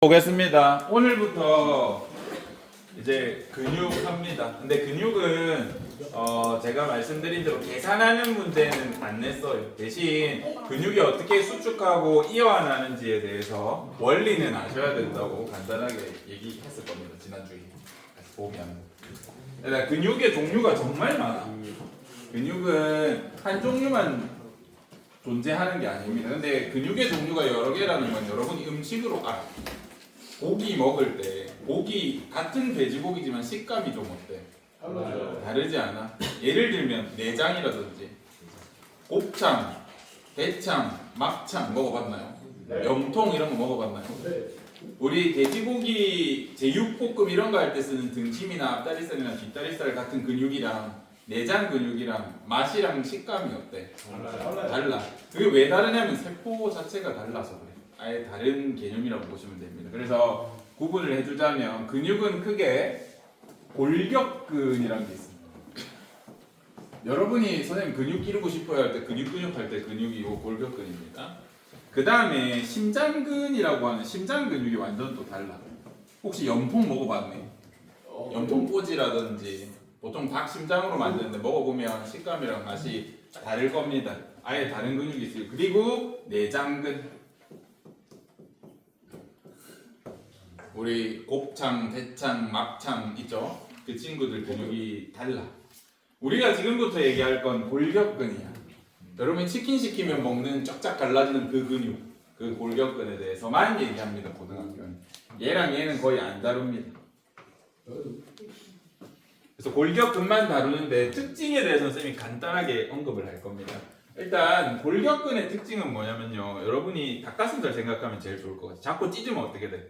보겠습니다. 오늘부터 이제 근육합니다. 근데 근육은 제가 말씀드린 대로 계산하는 문제는 안 냈어요. 대신 근육이 어떻게 수축하고 이완하는지에 대해서 원리는 아셔야 된다고 간단하게 얘기했을 겁니다. 지난주에 보면. 일단 근육의 종류가 정말 많아. 근육은 한 종류만 존재하는 게 아닙니다. 근데 근육의 종류가 여러 개라는 건 여러분이 음식으로 알아. 고기 먹을 때 고기 같은 돼지고기지만 식감이 좀 어때? 다르지 않아? 예를 들면 내장이라든지 곱창, 대창, 막창 먹어봤나요? 네. 염통 이런 거 먹어봤나요? 네. 우리 돼지고기 제육볶음 이런 거 할 때 쓰는 등심이나 앞다리살이나 뒷다리살 같은 근육이랑 내장 근육이랑 맛이랑 식감이 어때? 달라. 그게 왜 다르냐면 세포 자체가 달라서 그래. 아예 다른 개념이라고 보시면 됩니다. 그래서 구분을 해주자면 근육은 크게 골격근이라는 게 있습니다. 여러분이 선생님 근육 기르고 싶어요 할 때 근육 할 때 근육이 이 골격근입니다. 그 다음에 심장근이라고 하는 심장 근육이 완전 또 달라. 혹시 염통 먹어봤네? 염통 꼬지라든지 보통 닭 심장으로 만드는데 먹어보면 식감이랑 맛이 다를 겁니다. 아예 다른 근육이 있어요. 그리고 내장근. 우리 곱창, 대창, 막창 있죠? 그 친구들 근육이 달라. 우리가 지금부터 얘기할 건 골격근이야. 여러분 치킨 시키면 먹는 쫙쫙 갈라지는 그 근육, 그 골격근에 대해서만 얘기합니다. 고등학교는. 얘랑 얘는 거의 안 다룹니다. 그래서 골격근만 다루는데 특징에 대해서는 쌤이 간단하게 언급을 할 겁니다. 일단 골격근의 특징은 뭐냐면요. 여러분이 닭가슴살 생각하면 제일 좋을 것 같아요. 자꾸 찢으면 어떻게 돼?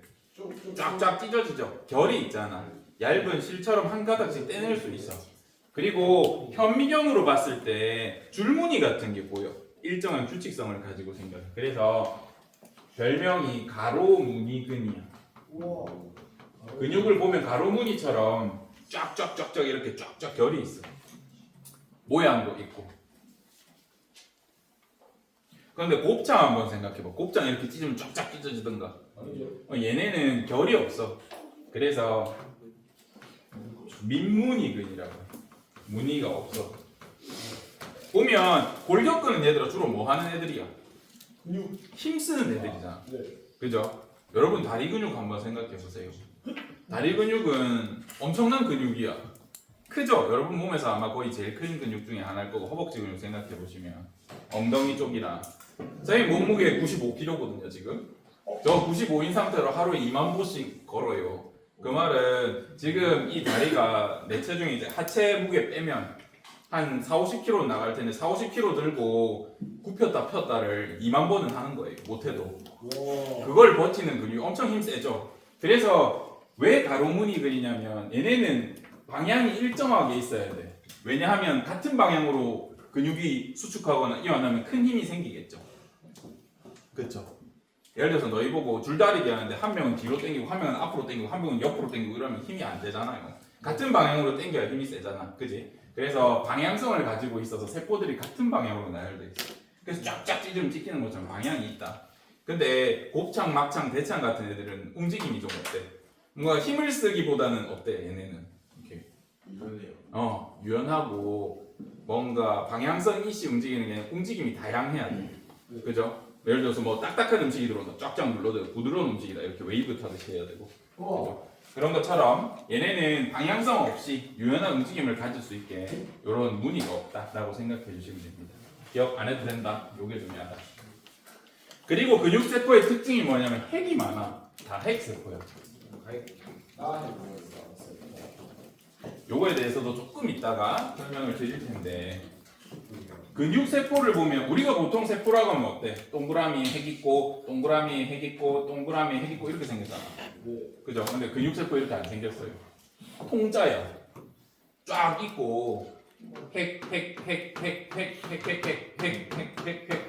쫙쫙 찢어지죠. 결이 있잖아. 얇은 실처럼 한 가닥씩 떼낼 수 있어. 그리고 현미경으로 봤을 때 줄무늬 같은 게 보여. 일정한 규칙성을 가지고 생겨요. 그래서 별명이 가로무늬근이야. 근육을 보면 가로무늬처럼 쫙쫙쫙쫙 이렇게 쫙쫙 결이 있어. 모양도 있고. 그런데 곱창 한번 생각해봐. 곱창 이렇게 찢으면 쫙쫙 찢어지던가. 얘네는 결이 없어. 그래서 민무늬근이라고 해. 무늬가 없어. 보면 골격근은 얘들아 주로 뭐 하는 애들이야? 힘쓰는 애들이잖아. 그죠? 여러분 다리 근육 한번 생각해 보세요. 다리 근육은 엄청난 근육이야. 크죠? 여러분 몸에서 아마 거의 제일 큰 근육 중에 하나일 거고 허벅지 근육 생각해 보시면 엉덩이 쪽이랑 저희 몸무게 95kg거든요 지금. 저 95인 상태로 하루에 2만 보씩 걸어요. 그 말은 지금 이 다리가 내 체중이 이제 하체 무게 빼면 한 4, 50kg 나갈 텐데 4, 50kg 들고 굽혔다 폈다를 2만 번은 하는 거예요. 못해도. 그걸 버티는 근육이 엄청 힘 세죠. 그래서 왜 가로무늬 근이냐면 얘네는 방향이 일정하게 있어야 돼. 왜냐하면 같은 방향으로 근육이 수축하거나 이완하면 큰 힘이 생기겠죠. 그렇죠. 예를 들어서 너희 보고 줄다리기 하는데 한 명은 뒤로 당기고 한 명은 앞으로 당기고 한 명은 옆으로 당기고 이러면 힘이 안 되잖아요. 같은 방향으로 당겨야 힘이 세잖아. 그지? 그래서 방향성을 가지고 있어서 세포들이 같은 방향으로 나열돼 있어. 그래서 쫙쫙 찢으면 찢기는 것처럼 방향이 있다. 근데 곱창, 막창, 대창 같은 애들은 움직임이 좀 어때? 뭔가 힘을 쓰기보다는 어때? 얘네는 이렇게 유연하고 뭔가 방향성 있이 움직이는 게 움직임이 다양해야 돼. 그죠? 예를 들어서 뭐 딱딱한 음식이 들어온다. 쫙쫙 눌러도 부드러운 음식이다. 이렇게 웨이브 타듯이 해야 되고. 그죠? 그런 것처럼 얘네는 방향성 없이 유연한 움직임을 가질 수 있게 이런 무늬가 없다라고 생각해 주시면 됩니다. 기억 안 해도 된다. 요게 중요하다. 그리고 근육세포의 특징이 뭐냐면 핵이 많아. 다 핵세포야. 요거에 대해서도 조금 이따가 설명을 드릴 텐데 근육세포를 보면 우리가 보통 세포라고 하면 어때? 동그라미 핵 있고 동그라미 핵 있고 동그라미 핵 있고 이렇게 생겼잖아. 그죠? 근데 근육세포 이렇게 안 생겼어요. 통짜야. 쫙 있고 핵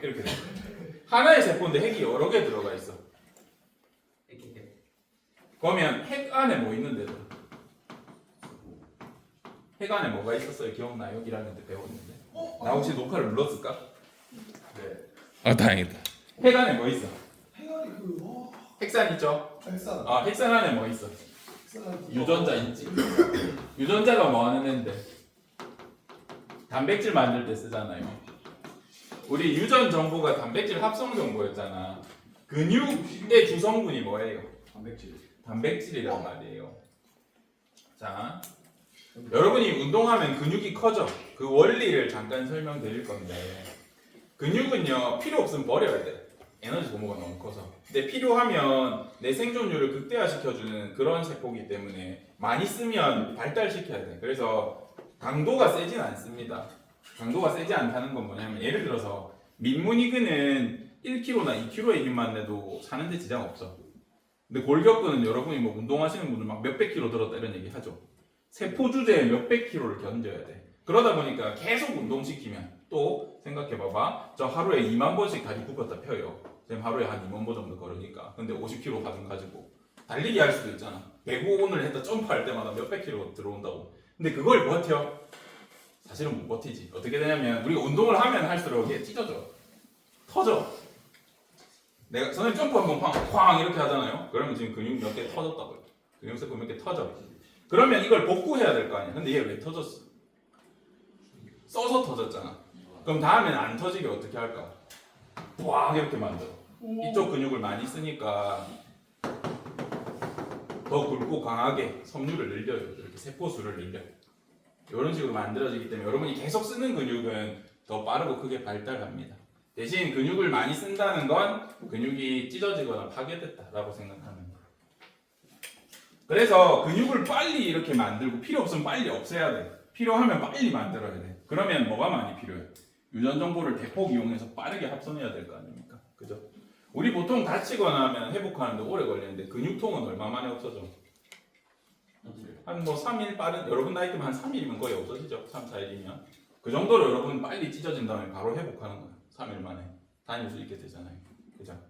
이렇게 돼. 하나의 세포인데 핵이 여러 개 들어가 있어. 그러면 핵 안에 뭐 있는데도? 핵 안에 뭐가 있었어요? 기억나요? 1학년 때 배웠는데. 나 혹시 녹화를 눌렀을까? 네. 다행이다. 핵 안에 뭐 있어? 핵산 있죠? 헬산. 아 헥산 안에 뭐 있어? 헬산. 유전자 있지. 유전자가 뭐 하는 애인데? 단백질 만들 때 쓰잖아요. 우리 유전 정보가 단백질 합성 정보였잖아. 근육의 주성분이 뭐예요? 단백질. 단백질이란 말이에요. 자, 여러분이 운동하면 근육이 커져. 그 원리를 잠깐 설명드릴 건데, 근육은요 필요 없으면 버려야 돼. 에너지 소모가 너무 커서. 근데 필요하면 내 생존율을 극대화시켜주는 그런 세포이기 때문에 많이 쓰면 발달시켜야 돼. 그래서 강도가 세진 않습니다. 강도가 세지 않다는 건 뭐냐면, 예를 들어서 민문이근은 1kg나 2kg의 힘만 내도 사는데 지장 없어. 근데 골격근은 여러분이 뭐 운동하시는 분들 막 몇백 킬로 들었다 이런 얘기 하죠. 세포 주제에 몇백 킬로를 견뎌야 돼. 그러다 보니까 계속 운동시키면, 또 생각해봐봐. 저 하루에 2만 번씩 다리 굽혔다 펴요. 지금 하루에 한 2만 번 정도 걸으니까. 근데 50kg 가슴 가지고 달리기 할 수도 있잖아. 배구 오늘 했다 점프할 때마다 몇백 킬로 들어온다고. 근데 그걸 버텨? 사실은 못 버티지. 어떻게 되냐면, 우리가 운동을 하면 할수록 이게 찢어져. 터져. 내가 선생님 점프 한번 쾅 이렇게 하잖아요. 그러면 지금 근육 몇 개 터졌다고요. 근육 세포 몇 개 터져. 그러면 이걸 복구해야 될 거 아니야. 근데 얘 왜 터졌어? 써서 터졌잖아. 그럼 다음에는 안 터지게 어떻게 할까? 꽉 이렇게 만들어. 이쪽 근육을 많이 쓰니까 더 굵고 강하게 섬유를 늘려요. 이렇게 세포 수를 늘려. 이런 식으로 만들어지기 때문에 여러분이 계속 쓰는 근육은 더 빠르고 크게 발달합니다. 대신 근육을 많이 쓴다는 건 근육이 찢어지거나 파괴됐다라고 생각하면 돼요. 그래서 근육을 빨리 이렇게 만들고, 필요 없으면 빨리 없애야 돼. 필요하면 빨리 만들어야 돼. 그러면 뭐가 많이 필요해? 유전 정보를 대폭 이용해서 빠르게 합성해야 될 거 아닙니까? 그죠? 우리 보통 다치거나 하면 회복하는데 오래 걸리는데, 근육통은 얼마 만에 없어져? 한 뭐 3일 빠른, 여러분 나이 때면 한 3일이면 거의 없어지죠. 3, 4일이면. 그 정도로 여러분 빨리 찢어진 다음에 바로 회복하는 거예요. 3일 만에 다닐 수 있게 되잖아요. 그죠?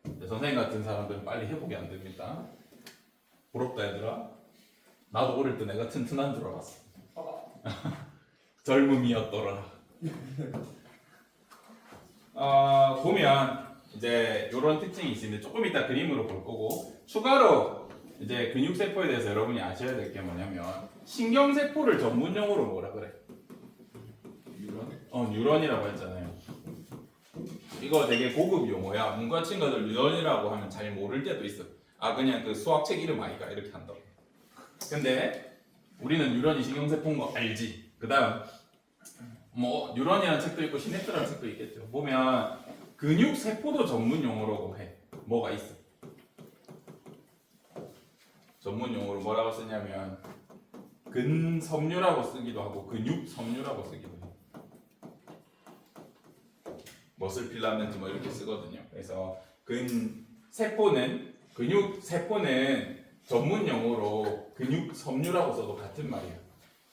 선생님 같은 사람들은 빨리 회복이 안 됩니다. 부럽다 얘들아. 나도 어릴 때 내가 튼튼한 줄 알았어. 젊음이었더라. 보면 이제 이런 특징이 있는데, 조금 이따 그림으로 볼 거고, 추가로 이제 근육세포에 대해서 여러분이 아셔야 될 게 뭐냐면, 신경세포를 전문용어로 뭐라 그래? 뉴런이라고 했잖아요. 이거 되게 고급 용어야. 문과 친구들 뉴런이라고 하면 잘 모를 때도 있어. 아, 그냥 그 수학책 이름 아이가 이렇게 한다고. 근데 우리는 뉴런이 신경세포인 거 알지? 그 다음 뭐 뉴런이라는 책도 있고 시냅스라는 책도 있겠죠. 보면 근육세포도 전문 용어라고 해. 뭐가 있어? 전문 용어로 뭐라고 쓰냐면 근섬유라고 쓰기도 하고 근육섬유라고 쓰기도 해. 머슬 필라멘트 뭐 이렇게 쓰거든요. 그래서 근육세포는 전문 용어로 근육섬유라고 써도 같은 말이에요.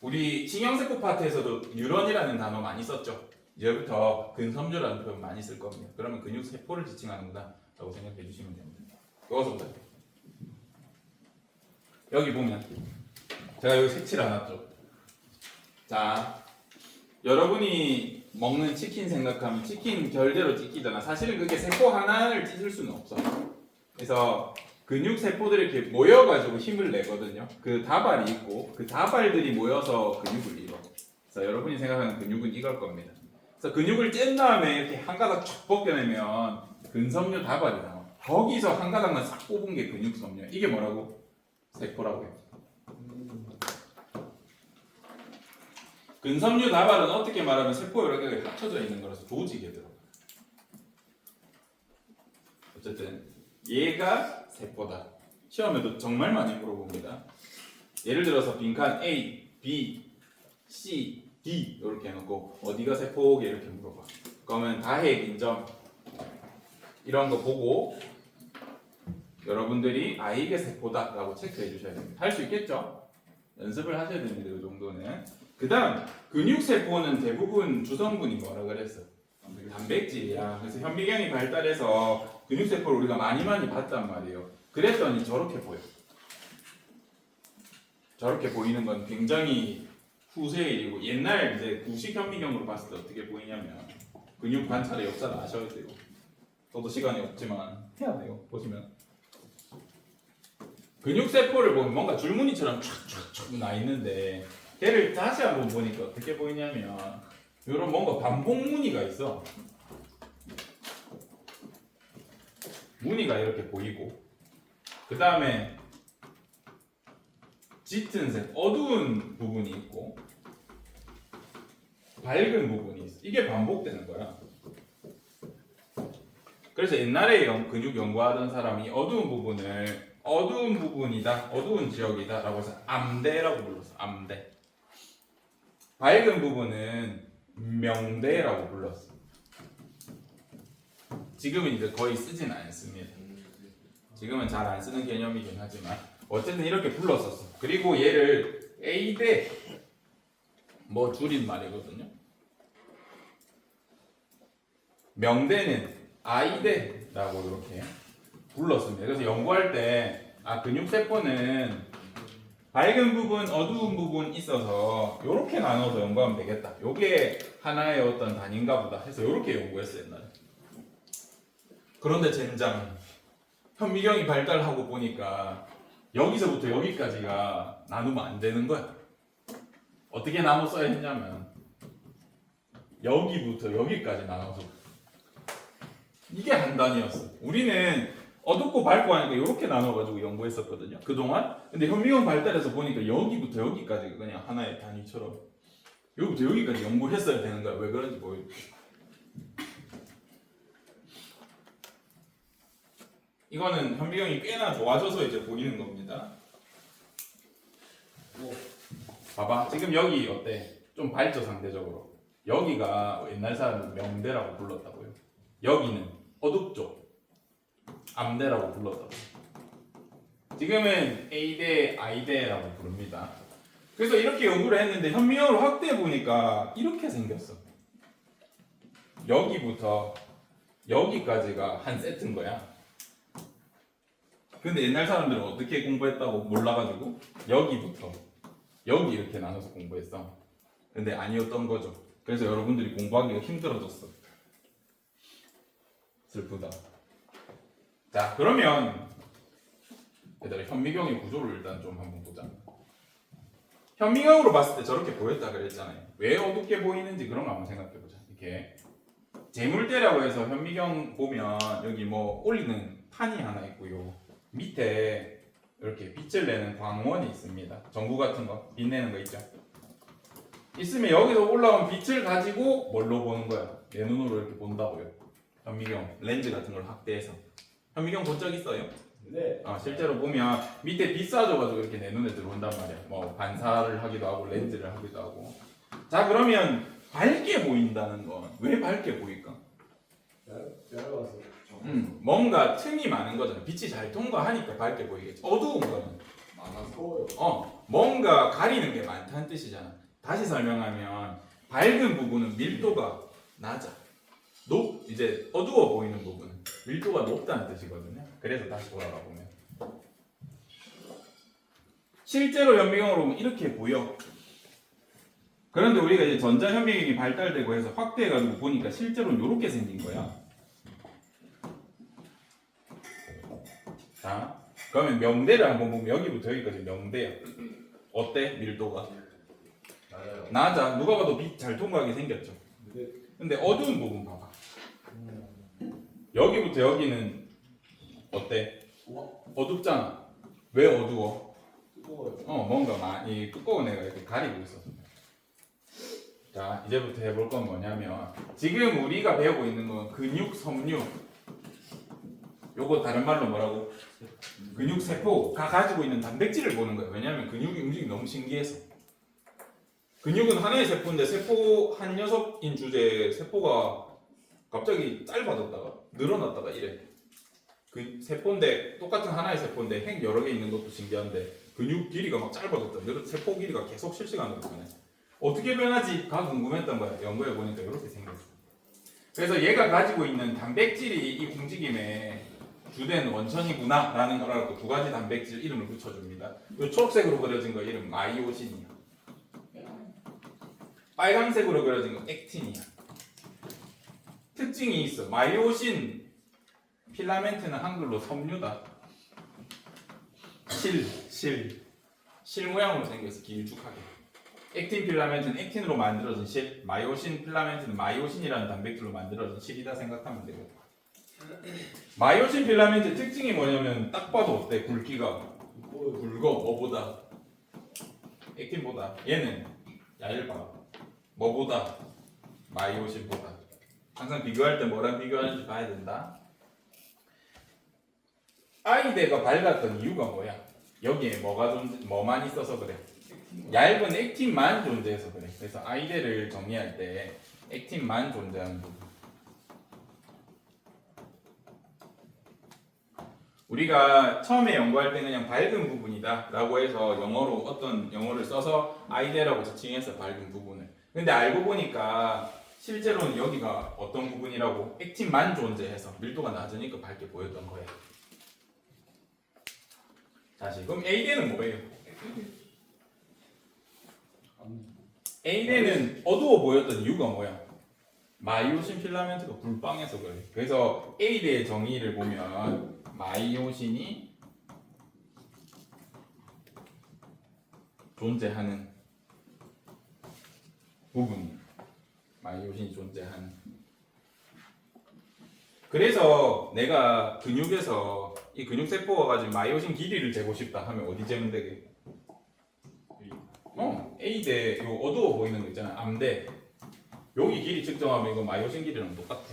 우리 신경세포 파트에서도 뉴런이라는 단어 많이 썼죠. 이제부터 근섬유라는 표현 많이 쓸 겁니다. 그러면 근육세포를 지칭하는구나 라고 생각해 주시면 됩니다. 이거서부터 여기 보면 제가 여기 색칠 안 했죠. 자, 여러분이 먹는 치킨 생각하면 치킨 결대로 찢기잖아. 사실은 그게 세포 하나를 찢을 수는 없어. 그래서 근육세포들이 이렇게 모여가지고 힘을 내거든요. 그 다발이 있고 그 다발들이 모여서 근육을 이뤄. 그래서 여러분이 생각하는 근육은 이걸 겁니다. 그래서 근육을 찐 다음에 이렇게 한 가닥 쫙 벗겨내면 근섬유 다발이 나와. 거기서 한 가닥만 싹 뽑은 게 근육섬유야. 이게 뭐라고? 세포라고 해요. 근섬유 다발은 어떻게 말하면 세포 여러 개가 합쳐져 있는 거라서 조직에 들어가. 어쨌든 얘가 세포다. 시험에도 정말 많이 물어봅니다. 예를 들어서 빈칸 A, B, C, D 이렇게 해놓고 어디가 세포게 이렇게 물어봐. 그러면 다해 인정 이런 거 보고 여러분들이 아 이게 세포다 라고 체크해 주셔야 됩니다. 할 수 있겠죠? 연습을 하셔야 됩니다. 이 정도는. 그 다음 근육세포는 대부분 주성분이 뭐라 그랬어? 단백질이야. 그래서 현미경이 발달해서 근육세포를 우리가 많이 봤단 말이에요. 그랬더니 저렇게 보여. 저렇게 보이는 건 굉장히 후세의 일이고, 옛날 이제 구식 현미경으로 봤을 때 어떻게 보이냐면 근육 관찰의 역사를 아셔야 돼요. 저도 시간이 없지만 해야 돼요. 보시면 근육세포를 보면 뭔가 줄무늬처럼 촥촥촥 나 있는데 걔를 다시 한번 보니까 어떻게 보이냐면 이런 뭔가 반복 무늬가 있어. 무늬가 이렇게 보이고 그 다음에 짙은 색, 어두운 부분이 있고 밝은 부분이 있어. 이게 반복되는 거야. 그래서 옛날에 근육 연구하던 사람이 어두운 부분을 어두운 부분이다, 어두운 지역이다 라고 해서 암대라고 불렀어. 암대. 밝은 부분은 명대라고 불렀어. 지금은 이제 거의 쓰진 않습니다. 지금은 잘 안 쓰는 개념이긴 하지만 어쨌든 이렇게 불렀었어. 그리고 얘를 A대 뭐 줄임말이거든요. 명대는 I대라고 이렇게 불렀습니다. 그래서 연구할 때 근육세포는 밝은 부분, 어두운 부분 있어서 이렇게 나눠서 연구하면 되겠다. 요게 하나의 어떤 단위인가 보다 해서 이렇게 연구했어요, 옛날에. 그런데 젠장 현미경이 발달하고 보니까 여기서부터 여기까지가 나누면 안 되는 거야. 어떻게 나눠 써야 했냐면 여기부터 여기까지 나눠서 이게 한 단위였어. 우리는 어둡고 밝고 하니까 이렇게 나눠가지고 연구했었거든요. 그동안. 근데 현미경 발달해서 보니까 여기부터 여기까지 그냥 하나의 단위처럼 여기부터 여기까지 연구했어야 되는 거야. 왜 그런지 모르겠어. 이거는 현미경이 꽤나 좋아져서 이제 보이는 겁니다. 봐봐. 지금 여기 어때? 좀 밝죠, 상대적으로. 여기가 옛날 사람은 명대라고 불렀다고요. 여기는 어둡죠. 암대라고 불렀다고. 지금은 A대, I대라고 부릅니다. 그래서 이렇게 연구를 했는데 현미경으로 확대해 보니까 이렇게 생겼어. 여기부터 여기까지가 한 세트인 거야. 근데 옛날 사람들은 어떻게 공부했다고 몰라가지고 여기부터 여기 이렇게 나눠서 공부했어. 근데 아니었던 거죠. 그래서 여러분들이 공부하기가 힘들어졌어. 슬프다. 자, 그러면 얘들아 현미경의 구조를 일단 좀 한번 보자. 현미경으로 봤을 때 저렇게 보였다 그랬잖아요. 왜 어둡게 보이는지 그런 거 한번 생각해보자. 이렇게 재물대라고 해서 현미경 보면 여기 뭐 올리는 판이 하나 있고요. 밑에 이렇게 빛을 내는 광원이 있습니다. 전구 같은 거, 빛 내는 거 있죠. 있으면 여기서 올라온 빛을 가지고 뭘로 보는 거야? 내 눈으로 이렇게 본다고요. 현미경 렌즈 같은 걸 확대해서. 현미경 본 적 있어요? 네. 실제로 보면 밑에 빛 쏴줘가지고 이렇게 내 눈에 들어온단 말이야. 뭐 반사를 하기도 하고 렌즈를 하기도 하고. 자, 그러면 밝게 보인다는 건 왜 밝게 보일까? 열어봤어. 뭔가 틈이 많은 거잖아. 빛이 잘 통과하니까 밝게 보이겠지. 어두운 거는 많아서. 뭔가 가리는 게 많다는 뜻이잖아. 다시 설명하면 밝은 부분은 밀도가 낮아. 이제 어두워 보이는 부분은 밀도가 높다는 뜻이거든요. 그래서 다시 돌아가 보면 실제로 현미경으로 보면 이렇게 보여. 그런데 우리가 이제 전자현미경이 발달되고 해서 확대해가지고 보니까 실제로는 이렇게 생긴 거야. 자, 그러면 명대를 한번 보면 여기부터 여기까지 명대야. 어때? 밀도가 맞아요. 낮아. 누가 봐도 빛 잘 통과하게 생겼죠. 근데 어두운 부분 봐봐. 여기부터 여기는 어때? 어둡잖아. 왜 어두워? 뜨거워요. 뭔가 많이 두꺼운 애가 이렇게 가리고 있어. 자, 이제부터 해볼 건 뭐냐면 지금 우리가 배우고 있는 건 근육 섬유. 요거 다른 말로 뭐라고? 근육 세포가 가지고 있는 단백질을 보는 거예요. 왜냐하면 근육이 움직임이 너무 신기해서. 근육은 하나의 세포인데 세포 한 녀석인 주제에 세포가 갑자기 짧아졌다가 늘어났다가 이래. 그 세포인데 똑같은 하나의 세포인데 핵 여러 개 있는 것도 신기한데 근육 길이가 막 짧아졌다. 세포 길이가 계속 실시간으로 변해. 어떻게 변하지가 궁금했던 거야. 연구해 보니까 이렇게 생겼어. 그래서 얘가 가지고 있는 단백질이 이 움직임에 주된 원천이구나라는 걸 알고 두 가지 단백질 이름을 붙여줍니다. 이 초록색으로 그려진 거 이름 마이오신이야. 빨간색으로 그려진 거 액틴이야. 특징이 있어. 마이오신 필라멘트는 한글로 섬유다. 실 모양으로 생겨서 길쭉하게. 액틴 필라멘트는 액틴으로 만들어진 실, 마이오신 필라멘트는 마이오신이라는 단백질로 만들어진 실이다 생각하면 되고. 마이오신 필라멘트 특징이 뭐냐면 딱 봐도 어때? 굵기가 굵어. 뭐보다? 액틴보다. 얘는 얇아. 뭐보다? 마이오신보다. 항상 비교할 때 뭐랑 비교하는지 봐야 된다. 아이대가 밝았던 이유가 뭐야? 여기에 뭐만 있어서 그래? 얇은 액틴만 존재해서 그래. 그래서 아이대를 정의할 때 액틴만 존재하는 부분. 우리가 처음에 연구할 때 그냥 밝은 부분이다 라고 해서 영어로 어떤 영어를 써서 아이대라고 지칭해서 밝은 부분을. 근데 알고 보니까 실제로는 여기가 어떤 부분이라고? 액틴만 존재해서 밀도가 낮으니까 밝게 보였던 거야. 다시 그럼 A대는 뭐예요? A대는 어두워 보였던 이유가 뭐야? 마이오신 필라멘트가 불빵해서 그래. 그래서 A대의 정의를 보면 마이오신이 존재하는 부분, 마이오신이 존재하는. 그래서 내가 근육에서 이 근육세포가 가진 마이오신 길이를 재고 싶다 하면 어디 재면 되게? A대 요 어두워 보이는 거 있잖아. 암대. 여기 길이 측정하면 이거 마이오신 길이랑 똑같아.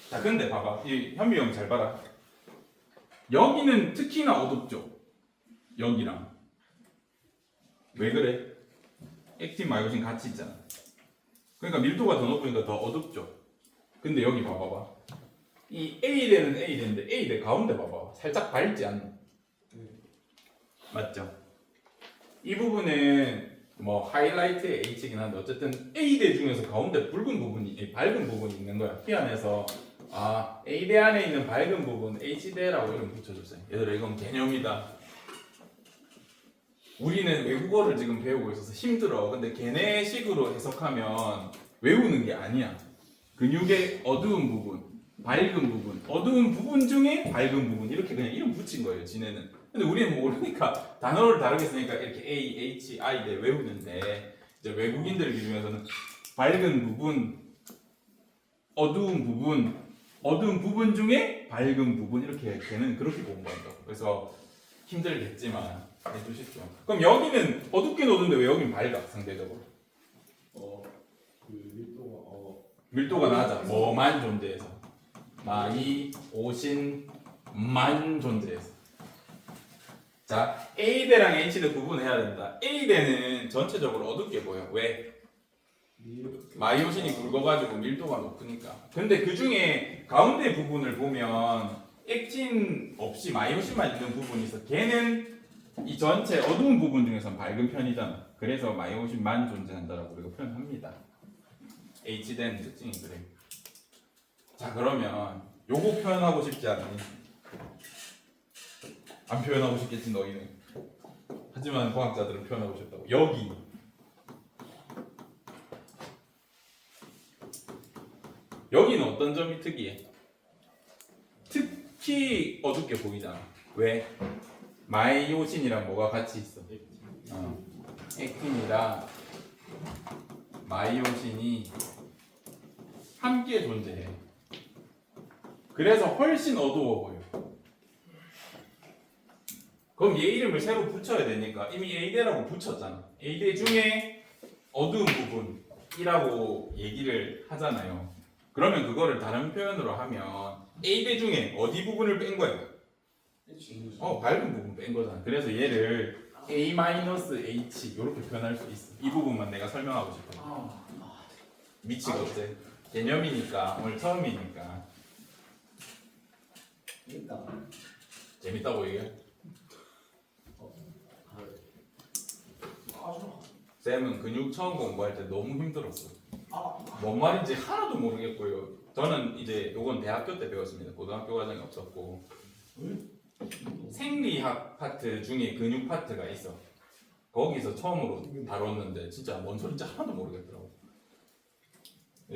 자, 근데 봐봐. 이 현미 형 잘 봐라. 여기는 특히나 어둡죠. 여기랑. 왜 그래? 액틴 마이오신 같이 있잖아. 그러니까 밀도가 더 높으니까 더 어둡죠. 근데 여기 봐봐봐. 이 A대는 A대인데 A대 가운데 봐봐. 살짝 밝지 않나? 맞죠? 이 부분은 뭐 하이라이트의 H이긴 한데 어쨌든 A대 중에서 가운데 붉은 부분이 밝은 부분이 있는 거야. 희한해서 A대 안에 있는 밝은 부분 H대라고 이름 붙여줬어요. 얘들아 이건 개념이다. 우리는 외국어를 지금 배우고 있어서 힘들어. 근데 걔네식으로 해석하면 외우는 게 아니야. 근육의 어두운 부분, 밝은 부분, 어두운 부분 중에 밝은 부분 이렇게 그냥 이름 붙인 거예요. 지네는. 근데 우리는 모르니까 단어를 다르게 쓰니까 이렇게 A, H, I 대 외우는데 이제 외국인들 기준에서는 밝은 부분, 어두운 부분 중에 밝은 부분 이렇게 걔는 그렇게 공부한다고. 그래서 힘들겠지만 해주십시오. 그럼 여기는 어둡게 노는데 왜 여기는 밝아 상대적으로? 그 밀도가 낮아. 뭐만 존재해서. 마이오신만 존재해서. 자, A대랑 H대 구분해야 된다. A대는 전체적으로 어둡게 보여. 왜? 마이오신이 굵어가지고 밀도가 높으니까. 근데 그 중에 가운데 부분을 보면 액틴 없이 마이오신만 있는 부분이 있어. 걔는 이 전체 어두운 부분 중에서는 밝은 편이잖아. 그래서 마이오신만 존재한다라고 우리가 표현합니다. H대는 특징이 그래. 자, 그러면 요거 표현하고 싶지 않니? 안 표현하고 싶겠지 너희는. 하지만 과학자들은 표현하고 싶다고. 여기는 어떤 점이 특이해? 특히 어둡게 보이잖아. 왜? 마이오신이랑 뭐가 같이 있어? 액틴이랑 마이오신이 함께 존재해. 그래서 훨씬 어두워 보여. 그럼 얘 이름을 새로 붙여야 되니까 이미 A대라고 붙였잖아. A대 중에 어두운 부분이라고 얘기를 하잖아요. 그러면 그거를 다른 표현으로 하면 A대 중에 어디 부분을 뺀 거야? 밝은 부분 뺀 거잖아. 그래서 얘를 A-H 이렇게 표현할 수 있어. 이 부분만 내가 설명하고 싶어. 미치겠지? 개념이니까 오늘 처음이니까 재밌다고 얘기해? 쌤은 근육 처음 공부할 때 너무 힘들었어. 뭔 말인지 하나도 모르겠고요. 저는 이제 요건 대학교 때 배웠습니다. 고등학교 과정이 없었고. 생리학 파트 중에 근육 파트가 있어. 거기서 처음으로 다뤘는데 진짜 뭔 소리인지 하나도 모르겠더라고.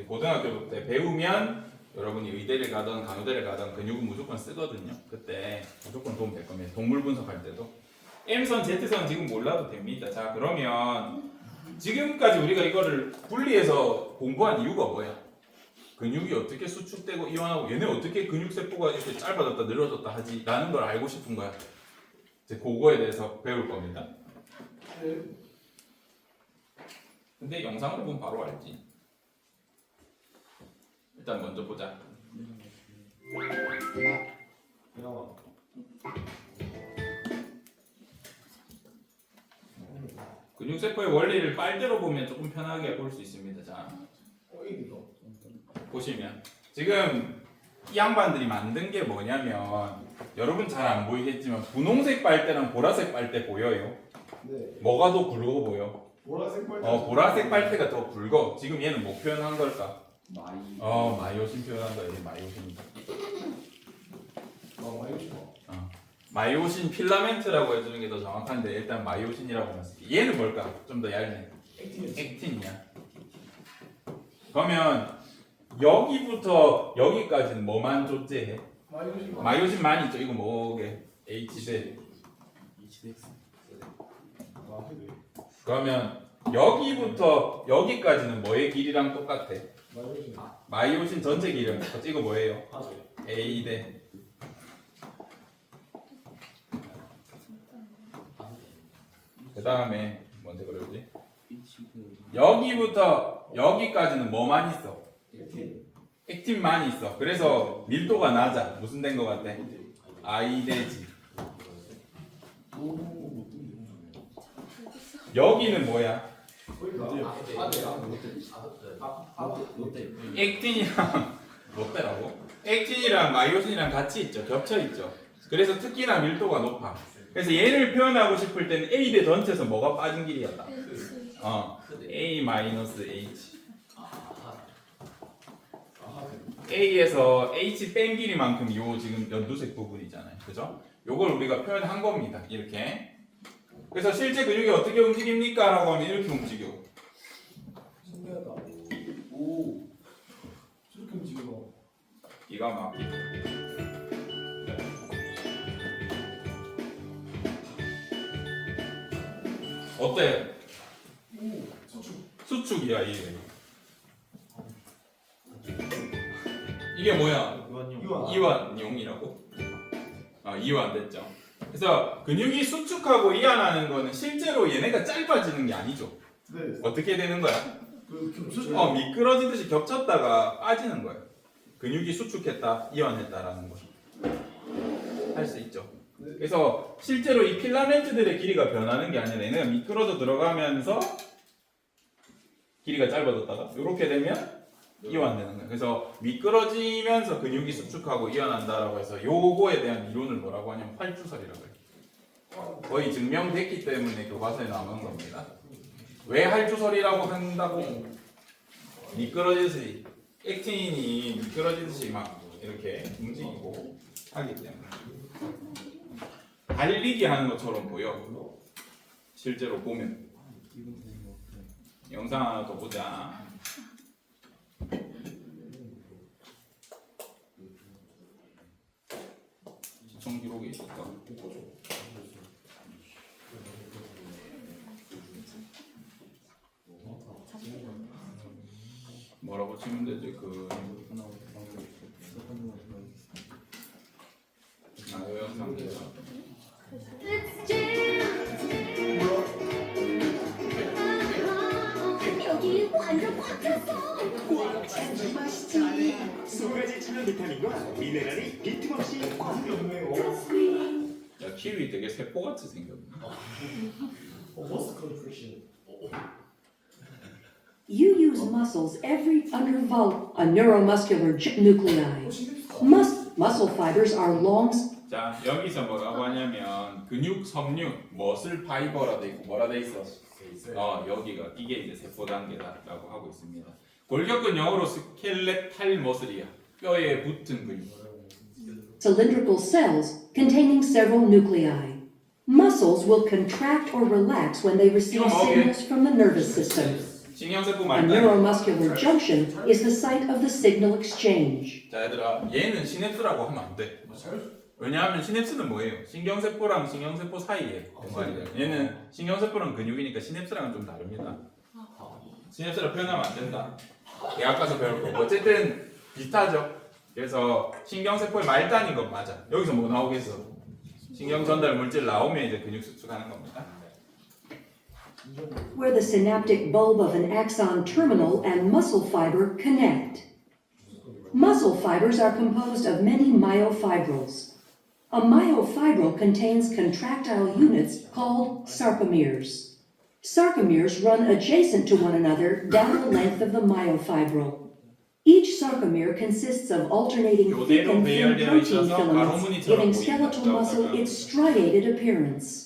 고등학교 때 배우면 여러분이 의대를 가든 간호대를 가든 근육은 무조건 쓰거든요. 그때 무조건 도움 될 겁니다. 동물 분석할 때도. M선, Z선 지금 몰라도 됩니다. 자, 그러면 지금까지 우리가 이거를 분리해서 공부한 이유가 뭐야? 근육이 어떻게 수축되고 이완하고 얘네 어떻게 근육세포가 이렇게 짧아졌다 늘어졌다 하지? 라는 걸 알고 싶은 거야. 이제 그거에 대해서 배울 겁니다. 근데 영상을 보면 바로 알지. 일단 먼저 보자. 그냥 근육세포의 원리를 빨대로 보면 조금 편하게 볼 수 있습니다. 자, 이거 보시면 지금 이 양반들이 만든 게 뭐냐면 여러분 잘 안 보이겠지만 분홍색 빨대랑 보라색 빨대 보여요? 네 뭐가 더 굵어 보여? 보라색 빨대 보라색 빨대가 더 굵어. 지금 얘는 뭐 표현한 걸까? 마이. 마이오신 표현한다. 얘 마이오신이다. 많이 좋아 마이오신 필라멘트라고 해주는 게 더 정확한데 일단 마이오신이라고 하면 얘는 뭘까? 좀 더 얇네. 액틴이야. 그러면 여기부터 여기까지는 뭐만 존재해? 마이오신만 있죠. 이거 뭐게? H대. 그러면 여기부터 여기까지는 뭐의 길이랑 똑같아? 마이오신 전체 길이랑 똑같아. 이거 뭐예요? A대. 그 다음에 뭔데 그러지? 여기부터 여기까지는 뭐만 있어? 액틴만 있어. 그래서 밀도가 낮아. 무슨 된 거 같아? I대지. 여기는 뭐야? 액틴이랑 롯데라고? 액틴이랑 마이오신이랑 같이 있죠. 겹쳐 있죠. 그래서 특히나 밀도가 높아. 그래서 얘를 표현하고 싶을 때는 A 대 전체에서 뭐가 빠진 길이었다. A-H. A에서 H 뺀 길이만큼 요 지금 연두색 부분이잖아요. 그죠? 요걸 우리가 표현한 겁니다. 이렇게. 그래서 실제 근육이 어떻게 움직입니까? 라고 하면 이렇게 움직여. 신기하다 오 저렇게 움직여 기가 막히죠. 어때? 수축이야 이게. 이게 뭐야? 이완용이라고? 이완 됐죠. 그래서 근육이 수축하고 이완하는 거는 실제로 얘네가 짧아지는 게 아니죠. 네 어떻게 되는 거야? 겹쳐 미끄러지듯이 겹쳤다가 빠지는 거예요. 근육이 수축했다, 이완했다라는 거. 할 수 있죠. 그래서 실제로 이 필라멘트들의 길이가 변하는 게 아니라 얘네가 미끄러져 들어가면서 길이가 짧아졌다가 이렇게 되면 이완되는 거예요. 그래서 미끄러지면서 근육이 수축하고 이완한다라고 해서 요거에 대한 이론을 뭐라고 하냐면 활주설이라고 해요. 거의 증명됐기 때문에 교과서에 나오는 겁니다. 왜 활주설이라고 한다고? 미끄러지듯이 액틴이 미끄러지듯이 막 이렇게 움직이고 하기 때문에 달리기 하는 것처럼 보여. 실제로 보면. 영상 하나 더 보자. 시청 기록이 있을까? 뭐라고 치면 되지? 영상에서 여기 완전 꽉 찼어. 맛있지. 쏘가지 천연 비타민과 미네랄이 빈틈없이 꽉 야 키위 되게 세포같이 생겼네. 머스크 프레쉬 You use muscles every under a neuromuscular nuclei. Muscle fibers are long. 자 여기서 뭐라고 하냐면 근육 섬유 머슬 파이버라 돼 있고 뭐라 돼 있어? 여기가 이게 이제 세포 단계다라고 하고 있습니다. 골격근 영어로 스켈레탈 머슬이야. 뼈에 붙은 근육. Cylindrical cells containing several nuclei. Muscles will contract or relax when they receive signals from the nervous system. 신경세포 A 말단. neuromuscular junction is the site of the signal exchange. 자 얘들아, 얘는 시냅스라고 하면 안 돼. 왜냐하면 시냅스는 뭐예요? 신경세포랑 신경세포 사이에 공간이에요. 얘는 신경세포랑 근육이니까 시냅스랑은 좀 다릅니다. 시냅스라 표현하면 안 된다. 대학 가서 배울 거고. 어쨌든 비슷하죠. 그래서 신경세포의 말단인 건 맞아. 여기서 뭐 나오겠어? 신경 전달 물질 나오면 이제 근육 수축하는 겁니다. Where the synaptic bulb of an axon terminal and muscle fiber connect. Muscle fibers are composed of many myofibrils. A myofibril contains contractile units called sarcomeres. Sarcomeres run adjacent to one another down the length of the myofibril. Each sarcomere consists of alternating thick and thin protein filaments, giving skeletal muscle its striated appearance.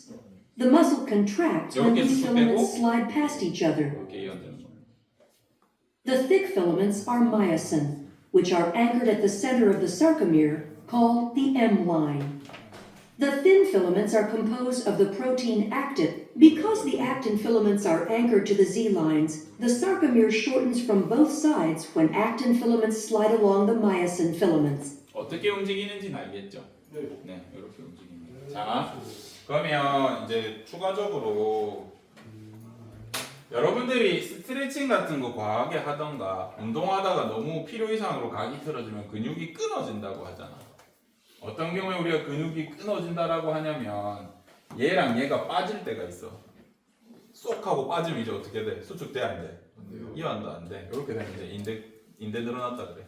The muscle contracts when these filaments slide past each other. 이렇게 이어지는 거. The thick filaments are myosin, which are anchored at the center of the sarcomere, called the M line. The thin filaments are composed of the protein actin. Because the actin filaments are anchored to the Z lines, the sarcomere shortens from both sides when actin filaments slide along the myosin filaments. 어떻게 움직이는지는 알겠죠? 네, 이렇게 움직입니다. 자, 그러면 이제 추가적으로 여러분들이 스트레칭 같은 거 과하게 하던가 운동하다가 너무 필요 이상으로 각이 틀어지면 근육이 끊어진다고 하잖아. 어떤 경우에 우리가 근육이 끊어진다라고 하냐면 얘랑 얘가 빠질 때가 있어. 쏙 하고 빠지면 이제 어떻게 돼? 수축돼 안 돼? 이완도 안 돼. 이렇게 되면 이제 인대 늘어났다 그래.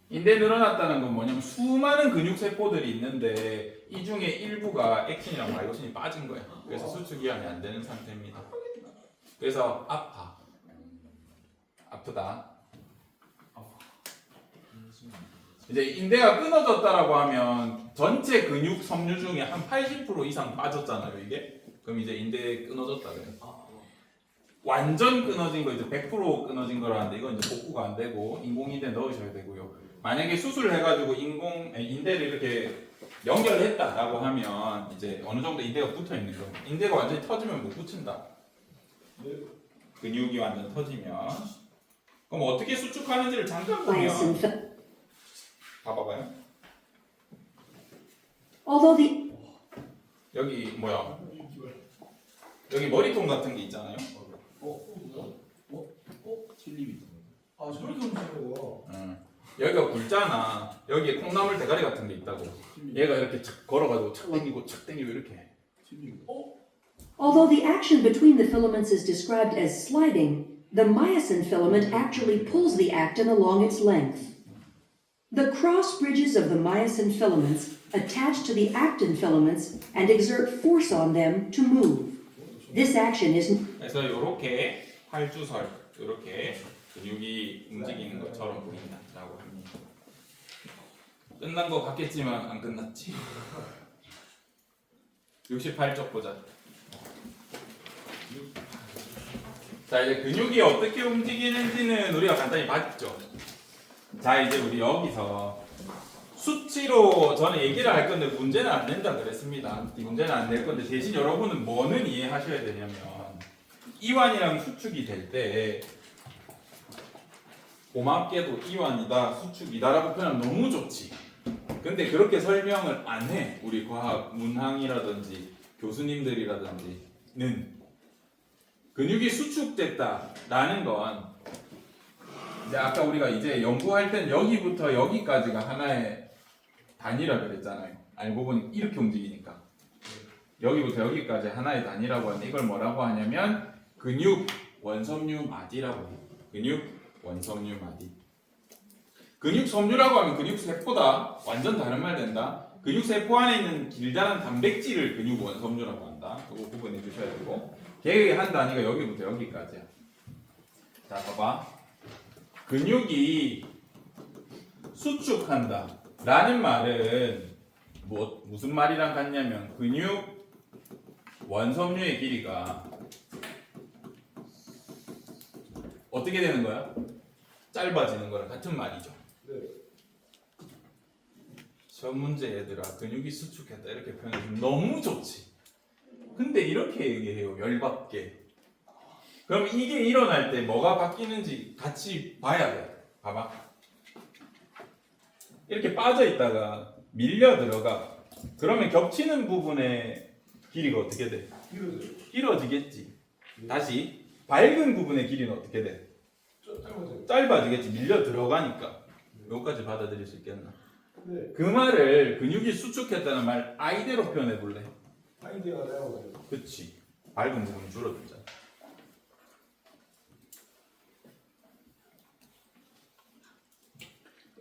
인대 늘어났다는 건 뭐냐면 수많은 근육 세포들이 있는데 이 중에 일부가 액틴이랑 마이오신이 빠진 거야. 그래서 수축 이완이 안 되는 상태입니다. 그래서 아프다. 이제 인대가 끊어졌다라고 하면 전체 근육 섬유 중에 한 80% 이상 빠졌잖아요, 이게. 그럼 이제 인대 끊어졌다 그래. 완전 끊어진 거 이제 100% 끊어진 거라는데 이건 이제 복구가 안 되고 인공인대 넣으셔야 되고요. 만약에 수술을 해가지고 인대를 이렇게 연결했다라고 하면 이제 어느 정도 인대가 붙어 있는 거예요. 인대가 완전히 터지면 못 붙인다. 근육이 완전 터지면. 그럼 어떻게 수축하는지를 잠깐 Myosin 보면 봐봐봐요. Although the 여기 뭐야? 여기 머리통 같은 게 있잖아요. 아 저렇게 움직이는 거야. 여기가 굵잖아. 여기에 콩나물 대가리 같은 게 있다고. 얘가 이렇게 착 걸어가지고 착 당기고 착 당기고 이렇게 해. Although the action between the filaments is described as sliding, the myosin filament actually pulls the actin along its length. The cross bridges of the myosin filaments attach to the actin filaments and exert force on them to move. This action is 그래서 이렇게 활주설 이렇게 근육이 움직이는 것처럼 보인다라고 합니다. 끝난 거 같겠지만 안 끝났지. 68쪽 보자. 자 이제 근육이 어떻게 움직이는지는 우리가 간단히 봤죠. 자 이제 우리 여기서 수치로 저는 얘기를 할 건데 문제는 안 낸다 그랬습니다. 이 문제는 안 낼 건데 대신 여러분은 뭐는 이해하셔야 되냐면 이완이랑 수축이 될 때 고맙게도 이완이다 수축이다라고 표현하면 너무 좋지. 근데 그렇게 설명을 안 해. 우리 과학 문항이라든지 교수님들이라든지는 근육이 수축됐다라는 건 이제 아까 우리가 이제 연구할 땐 여기부터 여기까지가 하나의 단위라 그랬잖아요. 알고 보니 이렇게 움직이니까 여기부터 여기까지 하나의 단위라고 하는데 이걸 뭐라고 하냐면 근육 원섬유 마디라고 해요. 근육 원섬유 마디. 근육 섬유라고 하면 근육 세포다. 완전 다른 말 된다. 근육 세포 안에 있는 길다란 단백질을 근육 원섬유라고 한다. 그거 구분해 주셔야 되고 걔의 한 단위가 여기부터 여기까지야. 자 봐봐. 근육이 수축한다 라는 말은 무슨 말이랑 같냐면 근육 원섬유의 길이가 어떻게 되는 거야? 짧아지는 거랑 같은 말이죠. 시험 문제 얘들아 근육이 수축했다 이렇게 표현해주면 너무 좋지. 근데 이렇게 얘기해요. 열받게. 그럼 이게 일어날 때 뭐가 바뀌는지 같이 봐야 돼. 봐봐. 이렇게 빠져 있다가 밀려 들어가. 그러면 겹치는 부분의 길이가 어떻게 돼? 길어지겠지. 다시 밝은 부분의 길이는 어떻게 돼? 짧아지겠지. 밀려 들어가니까. 여기까지 받아들일 수 있겠나? 네. 그 말을 근육이 수축했다는 말 아이대로 표현해 볼래? 아이디어가 나오고요. 그치. 밝은 부분 줄어들잖아.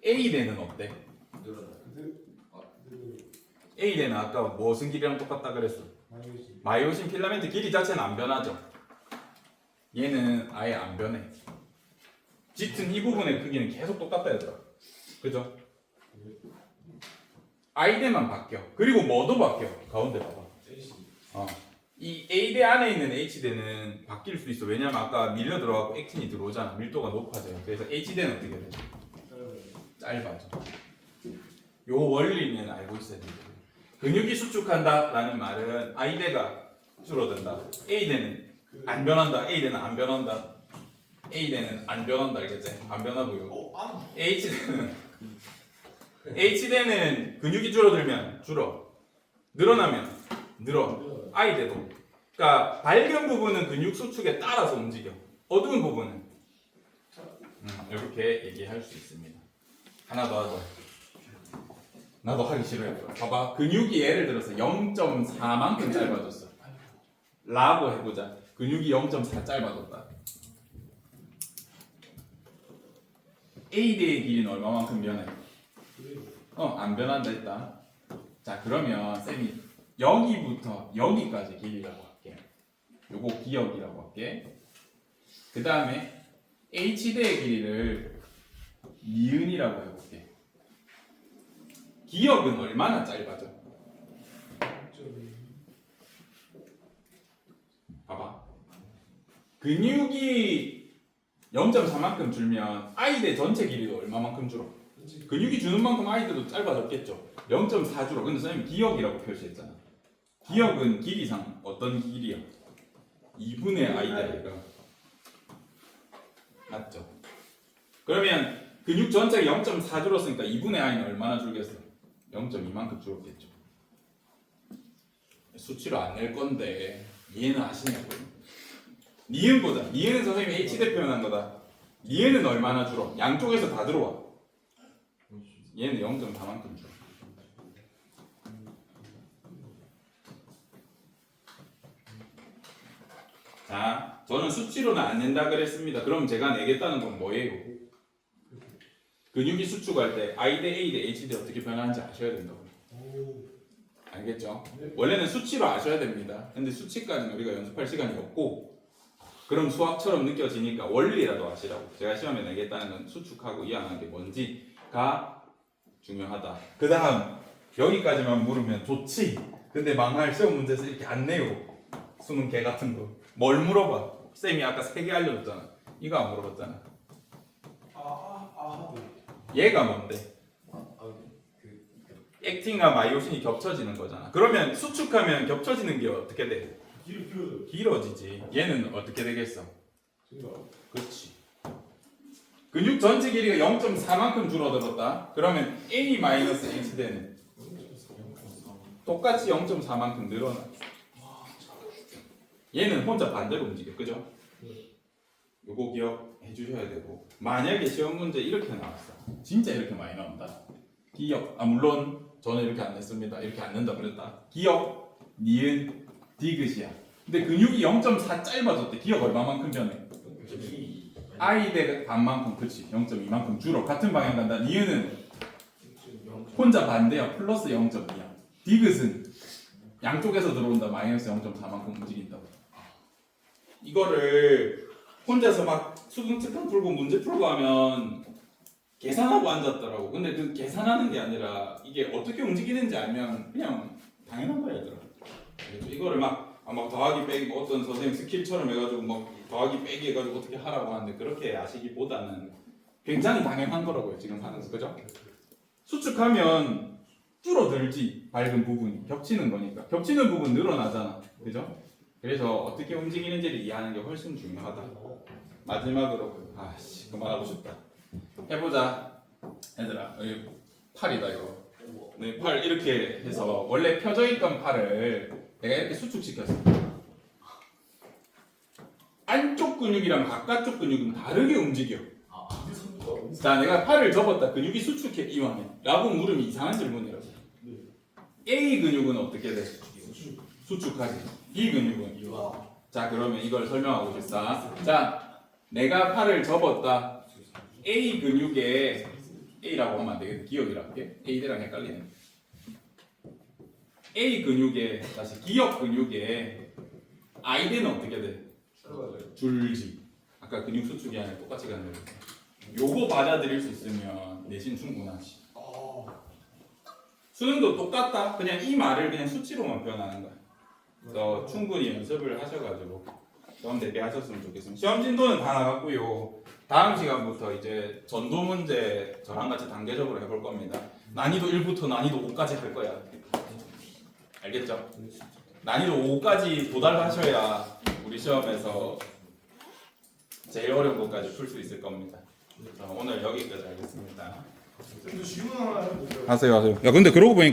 A대는 어때? A대는 아까 무슨 길이랑 똑같다 그랬어? 마이오신 필라멘트 길이 자체는 안 변하죠. 얘는 아예 안 변해. 짙은 이 부분의 크기는 계속 똑같다 얘들아. 그죠? I대만 바뀌어. 그리고 뭐도 바뀌어. 가운데 봐봐. 이 A대 안에 있는 H대는 바뀔 수 있어. 왜냐면 아까 밀려 들어가고 액틴이 들어오잖아. 밀도가 높아져요. 그래서 H대는 어떻게 돼? 짧아져. 요 원리는 알고 있어야 돼. 근육이 수축한다 라는 말은 I대가 줄어든다. A대는 안 변한다. A대는 안 변한다. A대는 안 변한다. 알겠지? 안 변하고요. H대는 근육이 줄어들면 줄어. 늘어나면 늘어. I대도. 그러니까 밝은 부분은 근육 수축에 따라서 움직여. 어두운 부분은 이렇게 얘기할 수 있습니다. 하나 더 하자. 나도 하기 싫어요. 봐봐. 근육이 예를 들어서 0.4만큼 짧아졌어. 라고 해보자. 근육이 0.4 짧아졌다. A대의 길이는 얼마만큼 변해? 안 변한다 했다. 자, 그러면 쌤이 여기부터 여기까지 길이라고 할게. 요거 기역이라고 할게. 그 다음에 H대의 길이를 니은이라고 해볼게. 기역은 얼마나 짧아져? 봐봐. 근육이 0.4만큼 줄면 I대 전체 길이도 얼마만큼 줄어? 근육이 주는 만큼 I대도 짧아졌겠죠. 0.4 줄어. 근데 선생님이 기역이라고 표시했잖아. 기역은 길이상 어떤 길이야? 2분의 I대가 맞죠? 그러면 근육 전체가 0.4 줄었으니까 2분의 I는 얼마나 줄겠어? 0.2만큼 줄었겠죠. 수치로 안 낼 건데 이해는 하시냐고요. 니은 보자. 니은은 선생님이 H대 표현한 거다. 니은은 얼마나 줄어? 양쪽에서 다 들어와. 얘는 0.4만큼 줄어. 자, 저는 수치로는 안 낸다 그랬습니다. 그럼 제가 내겠다는 건 뭐예요? 근육이 수축할 때 I 대 A 대 H 대 어떻게 변하는지 아셔야 된다고요. 알겠죠? 원래는 수치로 아셔야 됩니다. 근데 수치까지는 우리가 연습할 시간이 없고, 그럼 수학처럼 느껴지니까 원리라도 아시라고. 제가 시험에 내겠다는 건 수축하고 이항한 게 뭔지가 중요하다. 그 다음 여기까지만 물으면 좋지. 근데 망할 시험 문제에서 이렇게 안 내요. 수능 개 같은 거. 뭘 물어봐? 쌤이 아까 3개 알려줬잖아. 이거 안 물어봤잖아. 얘가 뭔데? 액틴과 마이오신이 겹쳐지는 거잖아. 그러면 수축하면 겹쳐지는 게 어떻게 돼? 길어지지. 얘는 어떻게 되겠어? 그렇지. 근육 전체 길이가 0.4만큼 줄어들었다. 그러면 A-H대는 똑같이 0.4만큼 늘어나. 얘는 혼자 반대로 움직여. 그죠? 요거 기억해 주셔야 되고, 만약에 시험 문제 이렇게 나왔어. 진짜 이렇게 많이 나온다. 기억, 물론 저는 이렇게 안 냈습니다. 이렇게 안 낸다 그랬다. 기억, 니은, 디귿이야. 근데 근육이 0.4 짧아졌대. 기억 얼마만큼 변해? I대 반만큼. 그치. 0.2만큼 줄어. 같은 방향 간다. 니은은 혼자 반대야. 플러스 0.2야. 디귿은 양쪽에서 들어온다. 마이너스 0.4만큼 움직인다고. 이거를 혼자서 막 수능 특강 풀고 문제 풀고 하면 계산하고 앉았더라고. 근데 그 계산하는 게 아니라 이게 어떻게 움직이는지 알면 그냥 당연한 거야, 얘들아. 이거를 막 더하기 빼기 뭐 어떤 선생님 스킬처럼 해가지고 막 더하기 빼기 해가지고 어떻게 하라고 하는데 그렇게 아시기보다는 굉장히 당연한 거라고요, 지금 하는 거. 그죠? 수축하면 줄어들지. 밝은 부분이 겹치는 거니까. 겹치는 부분 늘어나잖아. 그죠? 그래서 어떻게 움직이는지를 이해하는 게 훨씬 중요하다. 마지막으로 그만하고 싶다. 해보자. 얘들아, 여기 팔이다 이거. 네, 팔 이렇게 해서 원래 펴져 있던 팔을 내가 이렇게 수축시켰어. 안쪽 근육이랑 바깥쪽 근육은 다르게 움직여. 자, 내가 팔을 접었다. 근육이 수축해 이완해. 라고 물으면 이상한 질문이라고. A 근육은 어떻게 돼? 수축하지. B 근육은 이완. 자, 그러면 이걸 설명하고 싶다. 자, 내가 팔을 접었다. A 근육에 A라고 하면 안 되겠다. 기억이라 할게. A대랑 헷갈리네. A 근육에 다시 기억 근육에 I대는 어떻게 돼? 줄지. 아까 근육 수축이 아니라 똑같이 가는 거지. 요거 받아들일 수 있으면 내신 충분하지. 수능도 똑같다. 그냥 이 말을 그냥 수치로만 표현하는 거야. 그래서 충분히 연습을 하셔가지고 시험 대비하셨으면 좋겠습니다. 시험 진도는 다 나갔고요. 다음 시간부터 이제 전도 문제 저랑 같이 단계적으로 해볼 겁니다. 난이도 1부터 난이도 5까지 할 거야. 알겠죠? 난이도 5까지 도달하셔야 우리 시험에서 제일 어려운 것까지 풀 수 있을 겁니다. 오늘 여기까지 하겠습니다. 근데 질문 하나 해볼게요. 하세요. 야 근데 그러고 보니까